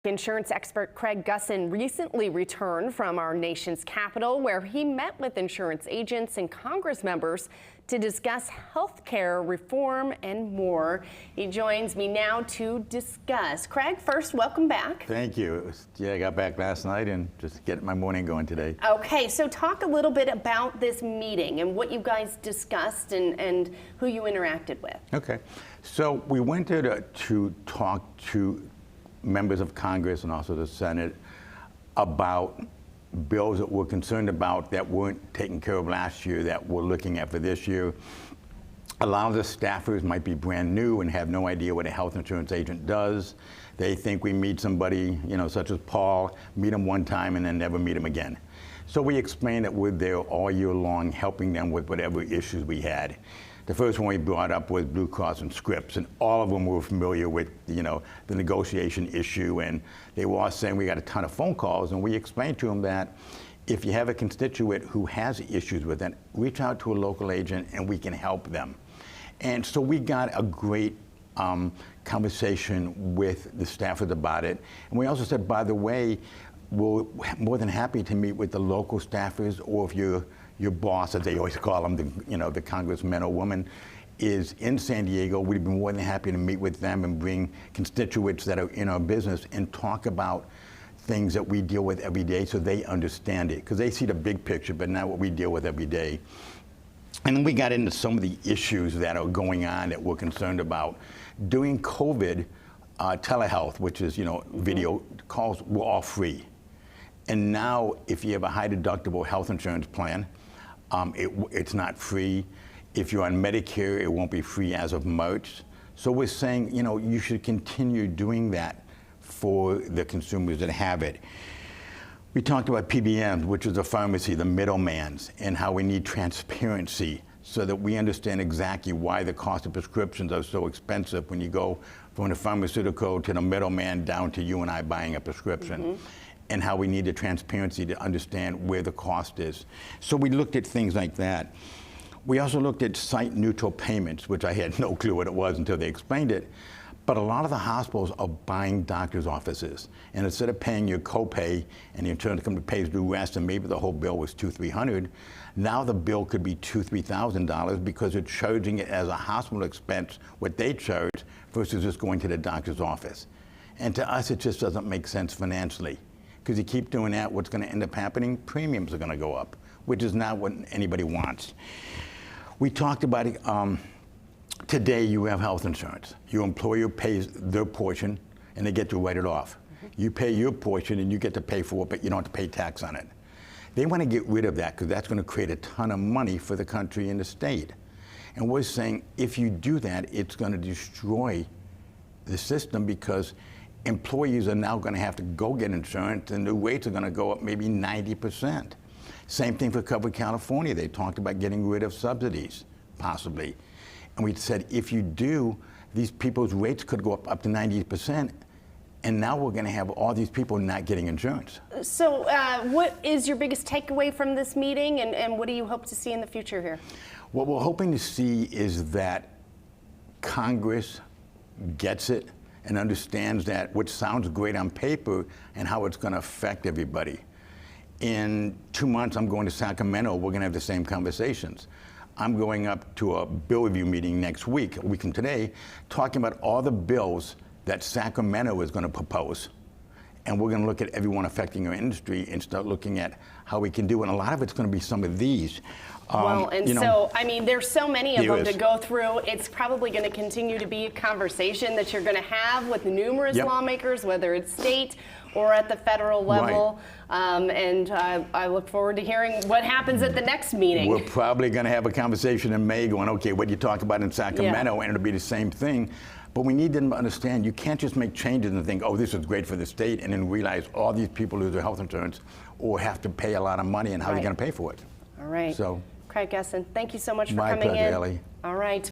Insurance expert Craig Gussin recently returned from our nation's capital, where he met with insurance agents and Congress members to discuss health care reform and more. He joins me now to discuss. Craig, first, welcome back. Thank you. I got back last night and just getting my morning going today. Okay, so talk a little bit about this meeting and what you guys discussed and who you interacted with. Okay, so we went to talk to members of Congress and also the Senate about bills that we're concerned about that weren't taken care of last year that we're looking at for this year. A lot of the staffers might be brand new and have no idea what a health insurance agent does. They think we meet somebody, such as Paul, meet him one time and then never meet him again. So we explained that we're there all year long helping them with whatever issues we had. The first one we brought up was Blue Cross and Scripps, and all of them were familiar with, the negotiation issue, and they were all saying we got a ton of phone calls, and we explained to them that if you have a constituent who has issues with it, reach out to a local agent and we can help them. And so we got a great conversation with the staffers about it, and we also said, by the way, we're more than happy to meet with the local staffers, or if your boss, as they always call them, the congressman or woman, is in San Diego, we'd be more than happy to meet with them and bring constituents that are in our business and talk about things that we deal with every day so they understand it. Because they see the big picture, but not what we deal with every day. And then we got into some of the issues that are going on that we're concerned about. During COVID, telehealth, which is, video calls, were all free. And now, if you have a high deductible health insurance plan, it's not free. If you're on Medicare, it won't be free as of March. So we're saying, you should continue doing that for the consumers that have it. We talked about PBMs, which is a pharmacy, the middlemans, and how we need transparency so that we understand exactly why the cost of prescriptions are so expensive when you go from the pharmaceutical to the middleman down to you and I buying a prescription. Mm-hmm. And how we need the transparency to understand where the cost is. So we looked at things like that. We also looked at site-neutral payments, which I had no clue what it was until they explained it. But a lot of the hospitals are buying doctors' offices. And instead of paying your copay and the insurance company pays the rest, and maybe the whole bill was $200–300, now the bill could be $2–3,000 because they're charging it as a hospital expense, what they charge, versus just going to the doctor's office. And to us, it just doesn't make sense financially. Because you keep doing that, what's going to end up happening? Premiums are going to go up, which is not what anybody wants. We talked about it. Today, you have health insurance. Your employer pays their portion, and they get to write it off. Mm-hmm. You pay your portion, and you get to pay for it, but you don't have to pay tax on it. They want to get rid of that because that's going to create a ton of money for the country and the state. And we're saying if you do that, it's going to destroy the system because employees are now going to have to go get insurance, and the rates are going to go up maybe 90%. Same thing for Covered California. They talked about getting rid of subsidies, possibly. And we said, if you do, these people's rates could go up to 90%, and now we're going to have all these people not getting insurance. So what is your biggest takeaway from this meeting, and what do you hope to see in the future here? What we're hoping to see is that Congress gets it and understands that, which sounds great on paper, and how it's going to affect everybody. In 2 months, I'm going to Sacramento. We're going to have the same conversations. I'm going up to a bill review meeting next week, a week from today, talking about all the bills that Sacramento is going to propose. And we're going to look at everyone affecting our industry and start looking at how we can do it. And a lot of it's going to be some of these. So, I mean, there's so many of them to go through. It's probably going to continue to be a conversation that you're going to have with numerous lawmakers, whether it's state or at the federal level. Right. I look forward to hearing what happens at the next meeting. We're probably going to have a conversation in May going, okay, what you talk about in Sacramento, and it'll be the same thing. But we need them to understand you can't just make changes and think, oh, this is great for the state, and then realize all these people lose their health insurance or have to pay a lot of money, and how are you going to pay for it? All right. So, Craig Gussin, thank you so much for coming in. My pleasure, Ellie. All right.